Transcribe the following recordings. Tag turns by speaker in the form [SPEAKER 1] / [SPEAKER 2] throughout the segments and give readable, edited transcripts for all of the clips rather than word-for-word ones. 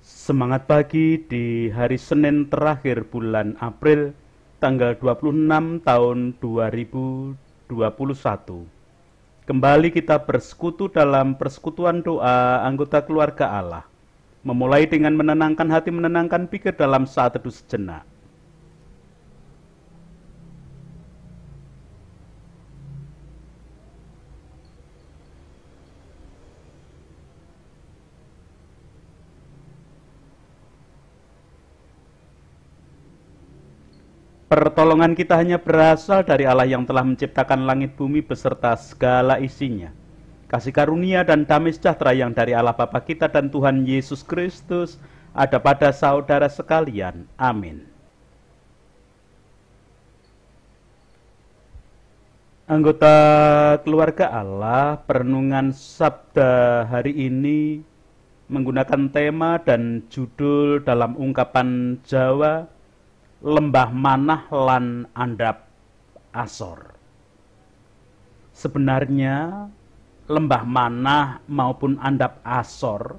[SPEAKER 1] Semangat pagi di hari Senin terakhir bulan April tanggal 26 tahun 2021. Kembali kita bersekutu dalam persekutuan doa anggota keluarga Allah. Memulai dengan menenangkan hati, menenangkan pikir dalam saat teduh sejenak. Pertolongan kita hanya berasal dari Allah yang telah menciptakan langit bumi beserta segala isinya. Kasih karunia dan damai sejahtera yang dari Allah Bapa kita dan Tuhan Yesus Kristus ada pada saudara sekalian. Amin. Anggota keluarga Allah, perenungan Sabda hari ini menggunakan tema dan judul dalam ungkapan Jawa, Lembah Manah lan Andap Asor. Sebenarnya lembah manah maupun andap asor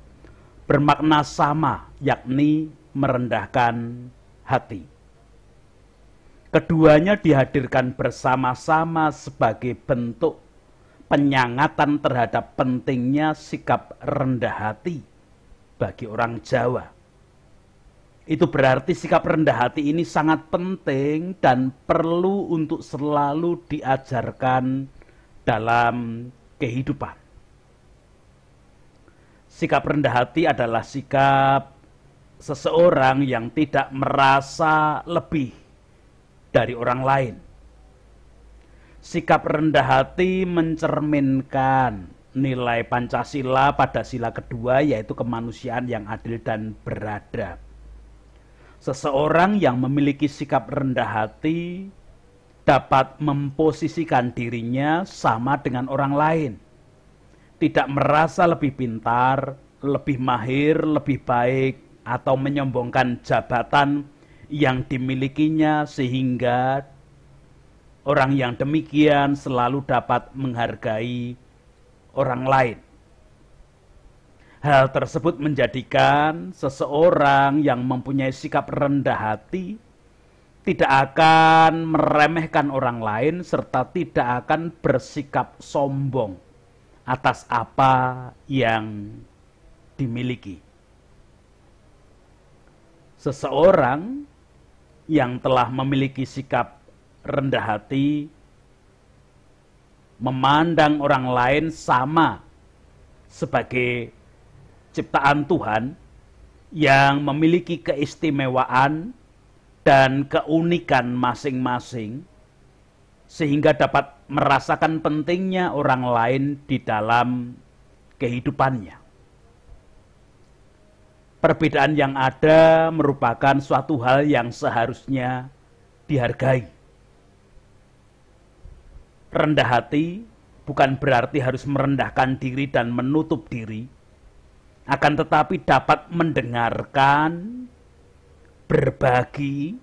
[SPEAKER 1] bermakna sama, yakni merendahkan hati. Keduanya dihadirkan bersama-sama sebagai bentuk penyangatan terhadap pentingnya sikap rendah hati bagi orang Jawa. Itu berarti sikap rendah hati ini sangat penting dan perlu untuk selalu diajarkan dalam kehidupan. Sikap rendah hati adalah sikap seseorang yang tidak merasa lebih dari orang lain. Sikap rendah hati mencerminkan nilai Pancasila pada sila kedua, yaitu kemanusiaan yang adil dan beradab. Seseorang yang memiliki sikap rendah hati dapat memposisikan dirinya sama dengan orang lain. Tidak merasa lebih pintar, lebih mahir, lebih baik, atau menyombongkan jabatan yang dimilikinya sehingga orang yang demikian selalu dapat menghargai orang lain. Hal tersebut menjadikan seseorang yang mempunyai sikap rendah hati tidak akan meremehkan orang lain serta tidak akan bersikap sombong atas apa yang dimiliki. Seseorang yang telah memiliki sikap rendah hati memandang orang lain sama sebagai ciptaan Tuhan yang memiliki keistimewaan dan keunikan masing-masing, sehingga dapat merasakan pentingnya orang lain di dalam kehidupannya. Perbedaan yang ada merupakan suatu hal yang seharusnya dihargai. Rendah hati bukan berarti harus merendahkan diri dan menutup diri, akan tetapi dapat mendengarkan, berbagi,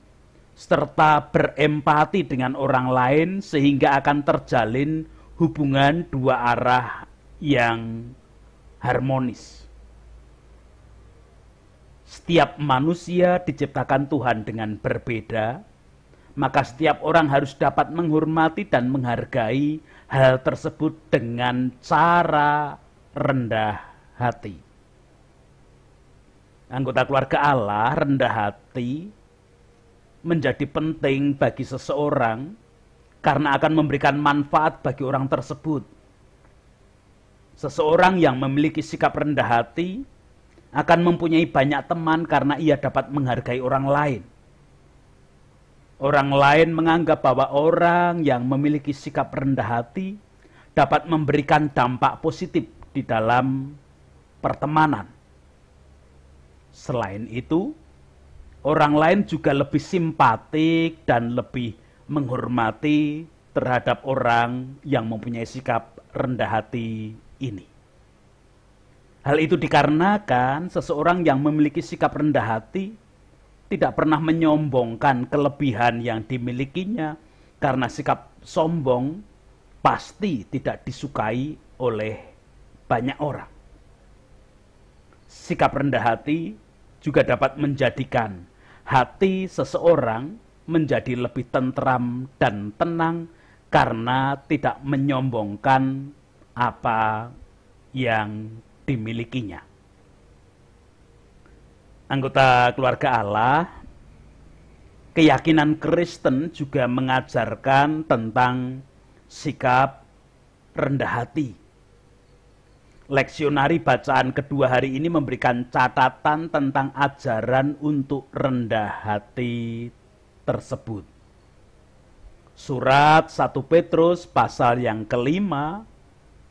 [SPEAKER 1] serta berempati dengan orang lain sehingga akan terjalin hubungan dua arah yang harmonis. Setiap manusia diciptakan Tuhan dengan berbeda, maka setiap orang harus dapat menghormati dan menghargai hal tersebut dengan cara rendah hati. Anggota keluarga Allah, rendah hati menjadi penting bagi seseorang karena akan memberikan manfaat bagi orang tersebut. Seseorang yang memiliki sikap rendah hati akan mempunyai banyak teman karena ia dapat menghargai orang lain. Orang lain menganggap bahwa orang yang memiliki sikap rendah hati dapat memberikan dampak positif di dalam pertemanan. Selain itu, orang lain juga lebih simpatik dan lebih menghormati terhadap orang yang mempunyai sikap rendah hati ini. Hal itu dikarenakan seseorang yang memiliki sikap rendah hati tidak pernah menyombongkan kelebihan yang dimilikinya, karena sikap sombong pasti tidak disukai oleh banyak orang. Sikap rendah hati juga dapat menjadikan hati seseorang menjadi lebih tentram dan tenang karena tidak menyombongkan apa yang dimilikinya. Anggota keluarga Allah, keyakinan Kristen juga mengajarkan tentang sikap rendah hati. Leksionari bacaan kedua hari ini memberikan catatan tentang ajaran untuk rendah hati tersebut. Surat 1 Petrus pasal yang kelima,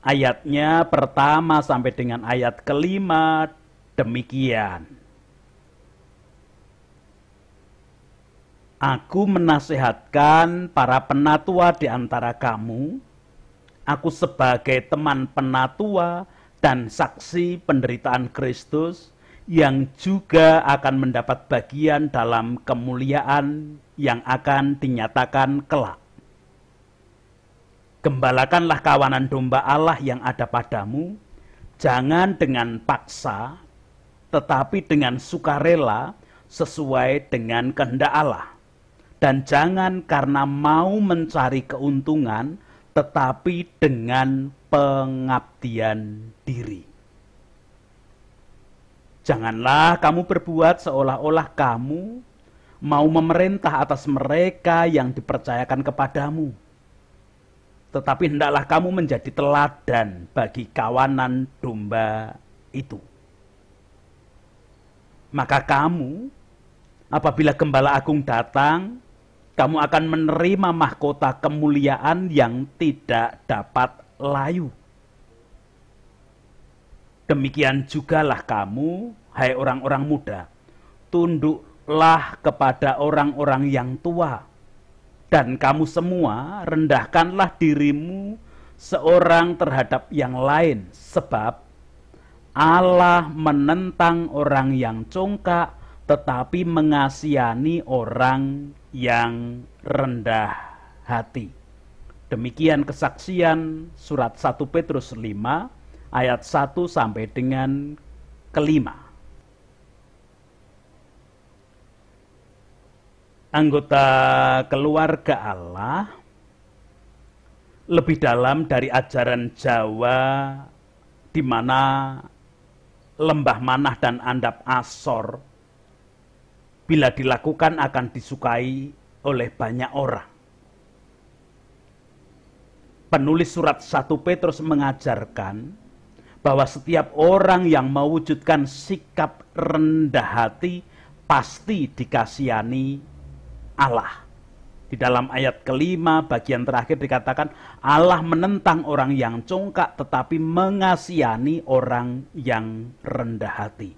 [SPEAKER 1] ayatnya pertama sampai dengan ayat kelima demikian. Aku menasehatkan para penatua di antara kamu, aku sebagai teman penatua dan saksi penderitaan Kristus yang juga akan mendapat bagian dalam kemuliaan yang akan dinyatakan kelak. Gembalakanlah kawanan domba Allah yang ada padamu, jangan dengan paksa, tetapi dengan sukarela sesuai dengan kehendak Allah. Dan jangan karena mau mencari keuntungan, tetapi dengan pengabdian diri. Janganlah kamu berbuat seolah-olah kamu mau memerintah atas mereka yang dipercayakan kepadamu. Tetapi hendaklah kamu menjadi teladan bagi kawanan domba itu. Maka kamu, apabila Gembala Agung datang, kamu akan menerima mahkota kemuliaan yang tidak dapat layu. Demikian jugalah kamu, hai orang-orang muda, tunduklah kepada orang-orang yang tua. Dan kamu semua rendahkanlah dirimu seorang terhadap yang lain, sebab Allah menentang orang yang congkak, tetapi mengasihani orang yang rendah hati. Demikian kesaksian surat 1 Petrus 5 ayat 1 sampai dengan kelima. Anggota keluarga Allah, lebih dalam dari ajaran Jawa di mana lembah manah dan andap Asor bila dilakukan akan disukai oleh banyak orang. Penulis surat 1 Petrus mengajarkan bahwa setiap orang yang mewujudkan sikap rendah hati pasti dikasihani Allah. Di dalam ayat kelima bagian terakhir dikatakan Allah menentang orang yang congkak tetapi mengasihani orang yang rendah hati.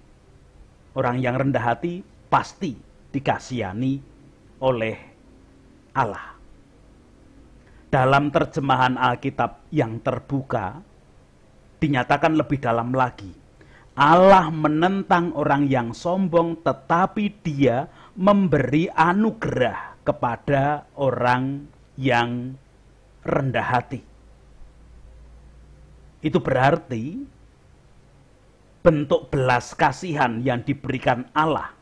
[SPEAKER 1] Orang yang rendah hati pasti dikasihani oleh Allah. Dalam terjemahan Alkitab yang terbuka, dinyatakan lebih dalam lagi. Allah menentang orang yang sombong, tetapi Dia memberi anugerah kepada orang yang rendah hati. Itu berarti bentuk belas kasihan yang diberikan Allah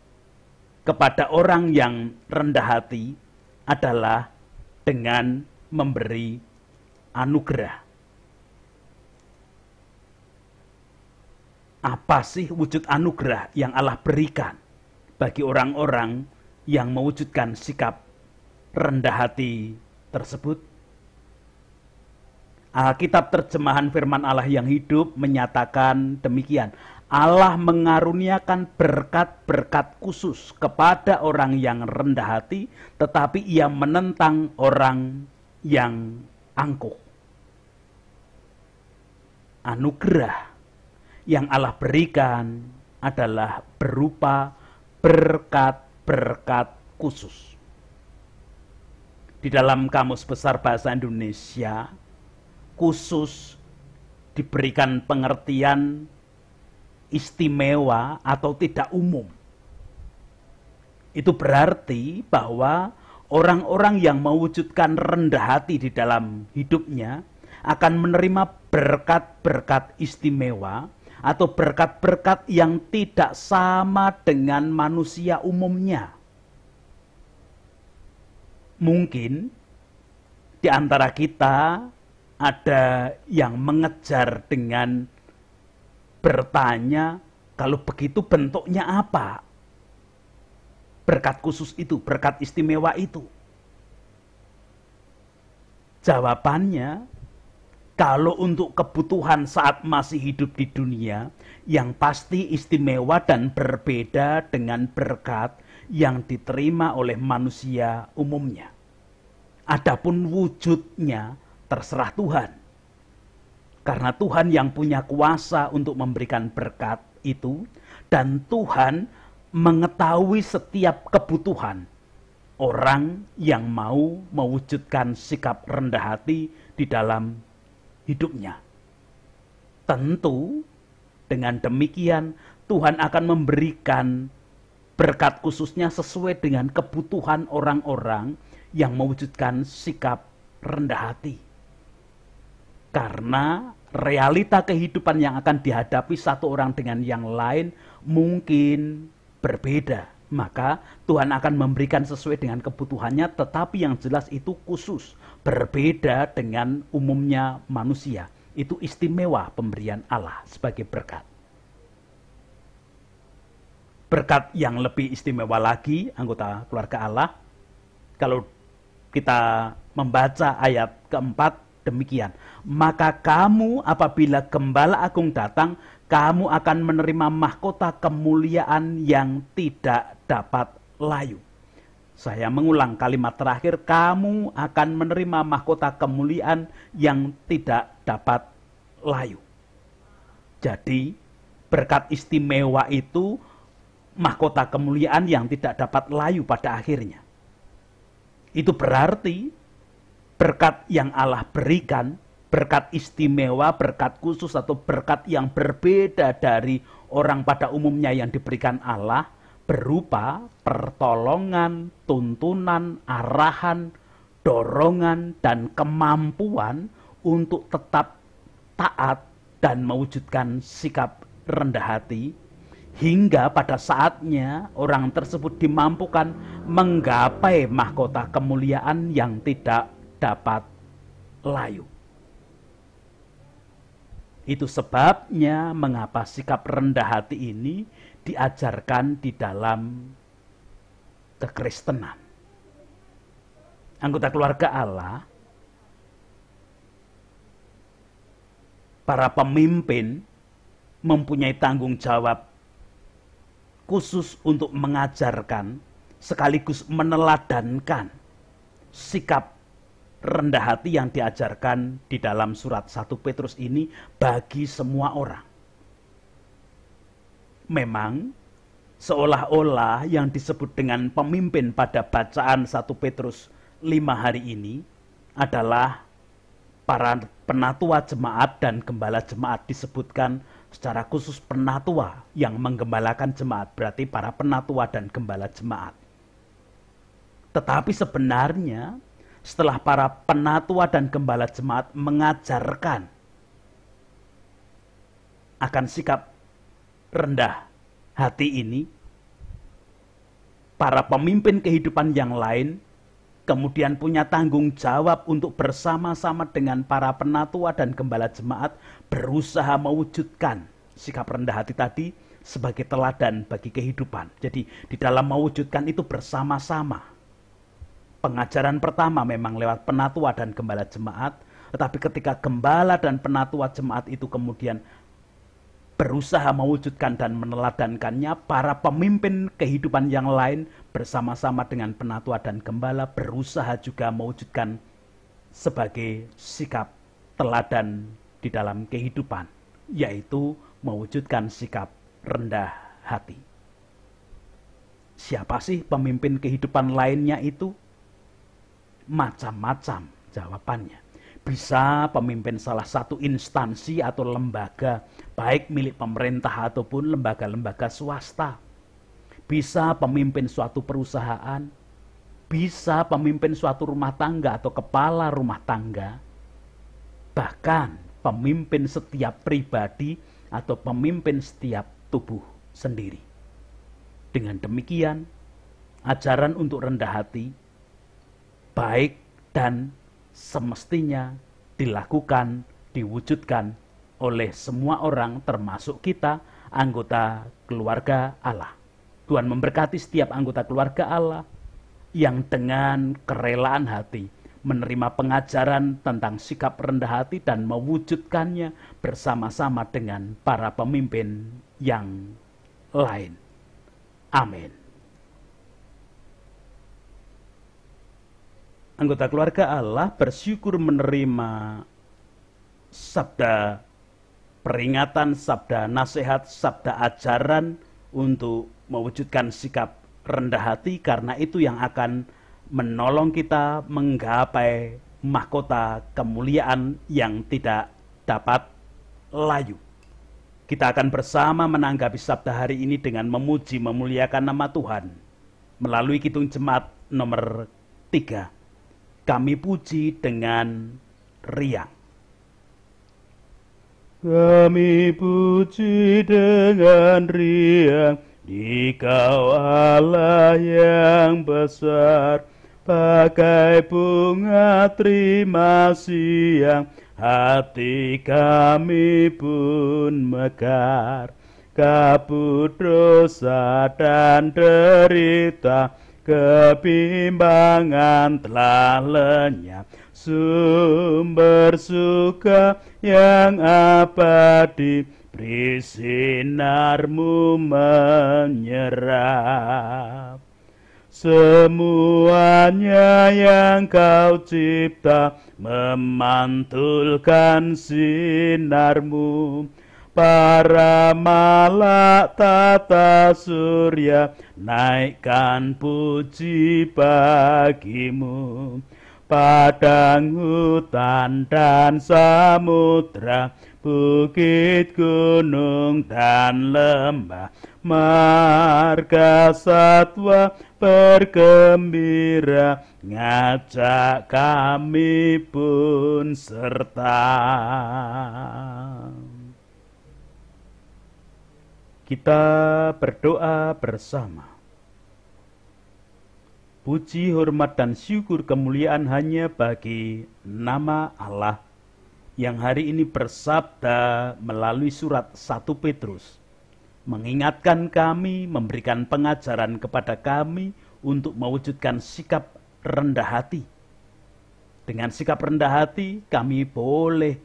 [SPEAKER 1] kepada orang yang rendah hati adalah dengan memberi anugerah. Apa sih wujud anugerah yang Allah berikan bagi orang-orang yang mewujudkan sikap rendah hati tersebut? Alkitab terjemahan firman Allah yang hidup menyatakan demikian. Allah mengaruniakan berkat-berkat khusus kepada orang yang rendah hati, tetapi Ia menentang orang yang angkuh. Anugerah yang Allah berikan adalah berupa berkat-berkat khusus. Di dalam Kamus Besar Bahasa Indonesia, khusus diberikan pengertian istimewa atau tidak umum. Itu berarti bahwa orang-orang yang mewujudkan rendah hati di dalam hidupnya akan menerima berkat-berkat istimewa atau berkat-berkat yang tidak sama dengan manusia umumnya. Mungkin di antara kita ada yang mengejar dengan bertanya, kalau begitu bentuknya apa? Berkat khusus itu, berkat istimewa itu. Jawabannya, kalau untuk kebutuhan saat masih hidup di dunia, yang pasti istimewa dan berbeda dengan berkat yang diterima oleh manusia umumnya. Adapun wujudnya terserah Tuhan. Karena Tuhan yang punya kuasa untuk memberikan berkat itu, dan Tuhan mengetahui setiap kebutuhan orang yang mau mewujudkan sikap rendah hati di dalam hidupnya. Tentu dengan demikian Tuhan akan memberikan berkat khususnya sesuai dengan kebutuhan orang-orang yang mewujudkan sikap rendah hati. Karena realita kehidupan yang akan dihadapi satu orang dengan yang lain mungkin berbeda. Maka Tuhan akan memberikan sesuai dengan kebutuhannya, tetapi yang jelas itu khusus, berbeda dengan umumnya manusia. Itu istimewa pemberian Allah sebagai berkat. Berkat yang lebih istimewa lagi, anggota keluarga Allah, kalau kita membaca ayat keempat demikian. Maka kamu apabila Gembala Agung datang, kamu akan menerima mahkota kemuliaan yang tidak dapat layu. Saya mengulang kalimat terakhir, kamu akan menerima mahkota kemuliaan yang tidak dapat layu. Jadi berkat istimewa itu mahkota kemuliaan yang tidak dapat layu pada akhirnya. Itu berarti berkat yang Allah berikan, berkat istimewa, berkat khusus atau berkat yang berbeda dari orang pada umumnya yang diberikan Allah, berupa pertolongan, tuntunan, arahan, dorongan, dan kemampuan untuk tetap taat dan mewujudkan sikap rendah hati, hingga pada saatnya orang tersebut dimampukan menggapai mahkota kemuliaan yang tidak dapat layu. Itu sebabnya mengapa sikap rendah hati ini diajarkan di dalam kekristenan. Anggota keluarga Allah, para pemimpin mempunyai tanggung jawab khusus untuk mengajarkan sekaligus meneladankan sikap rendah hati yang diajarkan di dalam surat 1 Petrus ini bagi semua orang. Memang seolah-olah yang disebut dengan pemimpin pada bacaan 1 Petrus 5 hari ini adalah para penatua jemaat dan gembala jemaat. Disebutkan secara khusus penatua yang menggembalakan jemaat, berarti para penatua dan gembala jemaat. Tetapi sebenarnya setelah para penatua dan gembala jemaat mengajarkan akan sikap rendah hati ini, para pemimpin kehidupan yang lain kemudian punya tanggung jawab untuk bersama-sama dengan para penatua dan gembala jemaat berusaha mewujudkan sikap rendah hati tadi sebagai teladan bagi kehidupan. Jadi di dalam mewujudkan itu bersama-sama. Pengajaran pertama memang lewat penatua dan gembala jemaat, tetapi ketika gembala dan penatua jemaat itu kemudian berusaha mewujudkan dan meneladankannya, para pemimpin kehidupan yang lain bersama-sama dengan penatua dan gembala berusaha juga mewujudkan sebagai sikap teladan di dalam kehidupan, yaitu mewujudkan sikap rendah hati. Siapa sih pemimpin kehidupan lainnya itu? Macam-macam jawabannya. Bisa pemimpin salah satu instansi atau lembaga, baik milik pemerintah ataupun lembaga-lembaga swasta. Bisa pemimpin suatu perusahaan, bisa pemimpin suatu rumah tangga atau kepala rumah tangga. Bahkan pemimpin setiap pribadi atau pemimpin setiap tubuh sendiri. Dengan demikian, ajaran untuk rendah hati baik dan semestinya dilakukan, diwujudkan oleh semua orang termasuk kita, anggota keluarga Allah. Tuhan memberkati setiap anggota keluarga Allah yang dengan kerelaan hati menerima pengajaran tentang sikap rendah hati dan mewujudkannya bersama-sama dengan para pemimpin yang lain. Amin. Anggota keluarga Allah bersyukur menerima sabda peringatan, sabda nasihat, sabda ajaran untuk mewujudkan sikap rendah hati, karena itu yang akan menolong kita menggapai mahkota kemuliaan yang tidak dapat layu. Kita akan bersama menanggapi sabda hari ini dengan memuji memuliakan nama Tuhan melalui Kidung Jemaat nomor 3. Kami puji dengan riang. Kami puji dengan riang, Dikau Allah yang besar, bagai bunga terima siang, hati kami pun mekar. Kabut dosa dan derita, kebimbangan telah lenyap. Sumber suka yang abadi, beri sinarmu menyerap. Semuanya yang kau cipta memantulkan sinarmu. Para malak tata surya naikkan puji bagimu. Padang, hutan, dan samudra, bukit, gunung, dan lembah, marga satwa bergembira, ngajak kami pun serta. Kita berdoa bersama. Puji, hormat, dan syukur kemuliaan hanya bagi nama Allah yang hari ini bersabda melalui surat 1 Petrus, mengingatkan kami, memberikan pengajaran kepada kami untuk mewujudkan sikap rendah hati. Dengan sikap rendah hati kami boleh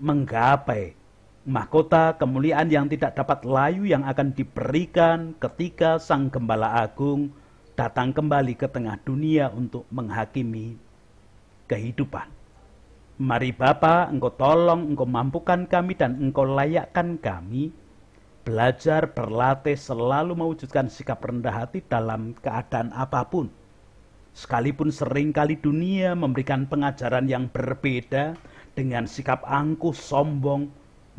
[SPEAKER 1] menggapai mahkota kemuliaan yang tidak dapat layu yang akan diberikan ketika Sang Gembala Agung datang kembali ke tengah dunia untuk menghakimi kehidupan. Mari Bapa, Engkau tolong, Engkau mampukan kami dan Engkau layakkan kami belajar, berlatih, selalu mewujudkan sikap rendah hati dalam keadaan apapun. Sekalipun seringkali dunia memberikan pengajaran yang berbeda dengan sikap angkuh, sombong,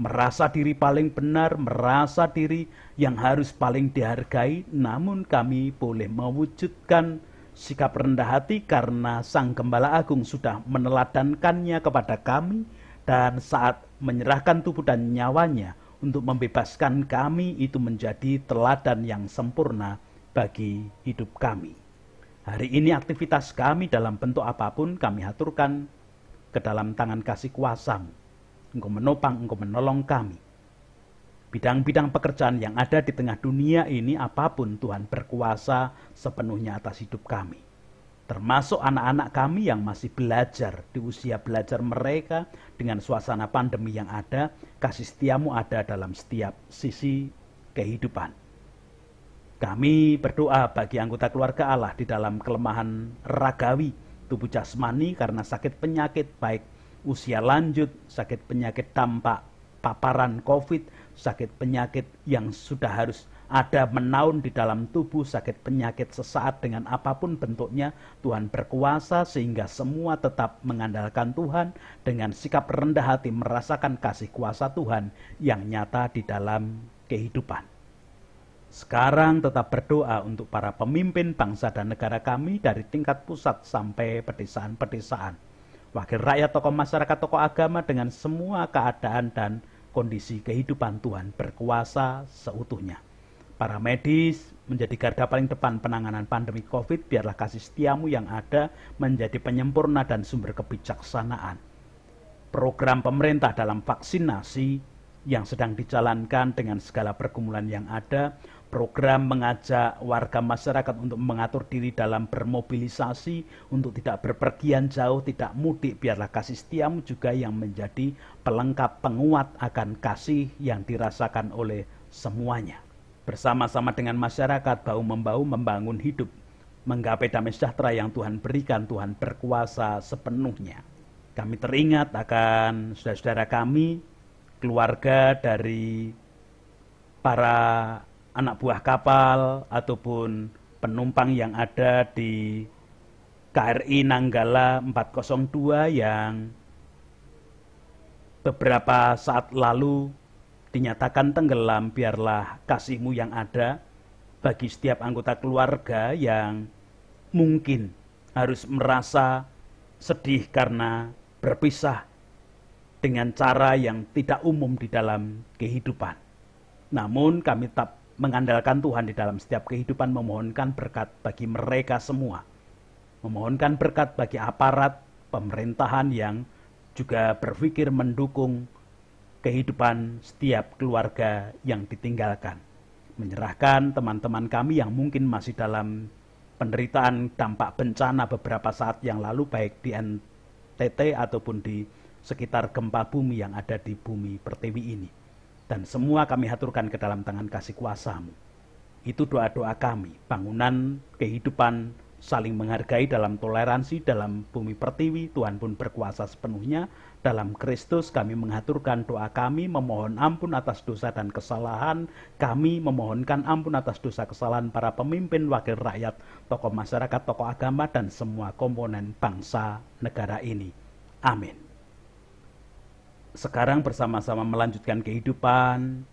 [SPEAKER 1] merasa diri paling benar, merasa diri yang harus paling dihargai, namun kami boleh mewujudkan sikap rendah hati karena Sang Gembala Agung sudah meneladankannya kepada kami, dan saat menyerahkan tubuh dan nyawanya untuk membebaskan kami, itu menjadi teladan yang sempurna bagi hidup kami. Hari ini aktivitas kami dalam bentuk apapun kami haturkan ke dalam tangan kasih kuasa-Mu. Engkau menopang, Engkau menolong kami. Bidang-bidang pekerjaan yang ada di tengah dunia ini, apapun Tuhan berkuasa sepenuhnya atas hidup kami. Termasuk anak-anak kami yang masih belajar, di usia belajar mereka dengan suasana pandemi yang ada, kasih setiamu ada dalam setiap sisi kehidupan. Kami berdoa bagi anggota keluarga Allah di dalam kelemahan ragawi, tubuh jasmani karena sakit penyakit, baik usia lanjut, sakit penyakit dampak paparan COVID, sakit penyakit yang sudah harus ada menaun di dalam tubuh, sakit penyakit sesaat dengan apapun bentuknya, Tuhan berkuasa sehingga semua tetap mengandalkan Tuhan dengan sikap rendah hati merasakan kasih kuasa Tuhan yang nyata di dalam kehidupan. Sekarang tetap berdoa untuk para pemimpin bangsa dan negara kami dari tingkat pusat sampai pedesaan-pedesaan. Wakil rakyat, tokoh masyarakat, tokoh agama dengan semua keadaan dan kondisi kehidupan Tuhan berkuasa seutuhnya. Para medis menjadi garda paling depan penanganan pandemi COVID, biarlah kasih setiamu yang ada menjadi penyempurna dan sumber kebijaksanaan. Program pemerintah dalam vaksinasi yang sedang dijalankan dengan segala pergumulan yang ada, program mengajak warga masyarakat untuk mengatur diri dalam bermobilisasi, untuk tidak berpergian jauh, tidak mudik, biarlah kasih setiamu juga yang menjadi pelengkap penguat akan kasih yang dirasakan oleh semuanya. Bersama-sama dengan masyarakat bahu-membahu membangun hidup, menggapai damai sejahtera yang Tuhan berikan. Tuhan berkuasa sepenuhnya. Kami teringat akan saudara-saudara kami, keluarga dari para anak buah kapal ataupun penumpang yang ada di KRI Nanggala 402 yang beberapa saat lalu dinyatakan tenggelam. Biarlah kasih-Mu yang ada bagi setiap anggota keluarga yang mungkin harus merasa sedih karena berpisah dengan cara yang tidak umum di dalam kehidupan. Namun kami tetap mengandalkan Tuhan di dalam setiap kehidupan, memohonkan berkat bagi mereka semua. Memohonkan berkat bagi aparat pemerintahan yang juga berpikir mendukung kehidupan setiap keluarga yang ditinggalkan. Menyerahkan teman-teman kami yang mungkin masih dalam penderitaan dampak bencana beberapa saat yang lalu, baik di NTT ataupun di sekitar gempa bumi yang ada di bumi pertiwi ini. Dan semua kami haturkan ke dalam tangan kasih kuasa-Mu. Itu doa-doa kami, bangunan kehidupan saling menghargai dalam toleransi dalam bumi pertiwi. Tuhan pun berkuasa sepenuhnya. Dalam Kristus kami mengaturkan doa kami, memohon ampun atas dosa dan kesalahan kami, memohonkan ampun atas dosa kesalahan para pemimpin, wakil rakyat, tokoh masyarakat, tokoh agama, dan semua komponen bangsa negara ini. Amin. Sekarang bersama-sama melanjutkan kehidupan,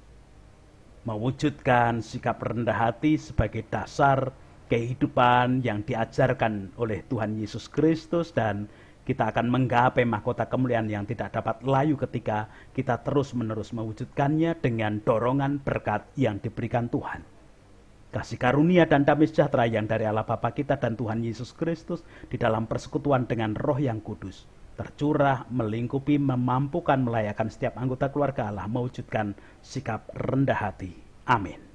[SPEAKER 1] mewujudkan sikap rendah hati sebagai dasar kehidupan yang diajarkan oleh Tuhan Yesus Kristus, dan kita akan menggapai mahkota kemuliaan yang tidak dapat layu ketika kita terus-menerus mewujudkannya dengan dorongan berkat yang diberikan Tuhan. Kasih karunia dan damai sejahtera yang dari Allah Bapa kita dan Tuhan Yesus Kristus di dalam persekutuan dengan Roh yang Kudus tercurah, melingkupi, memampukan, melayakan setiap anggota keluarga Allah mewujudkan sikap rendah hati. Amin.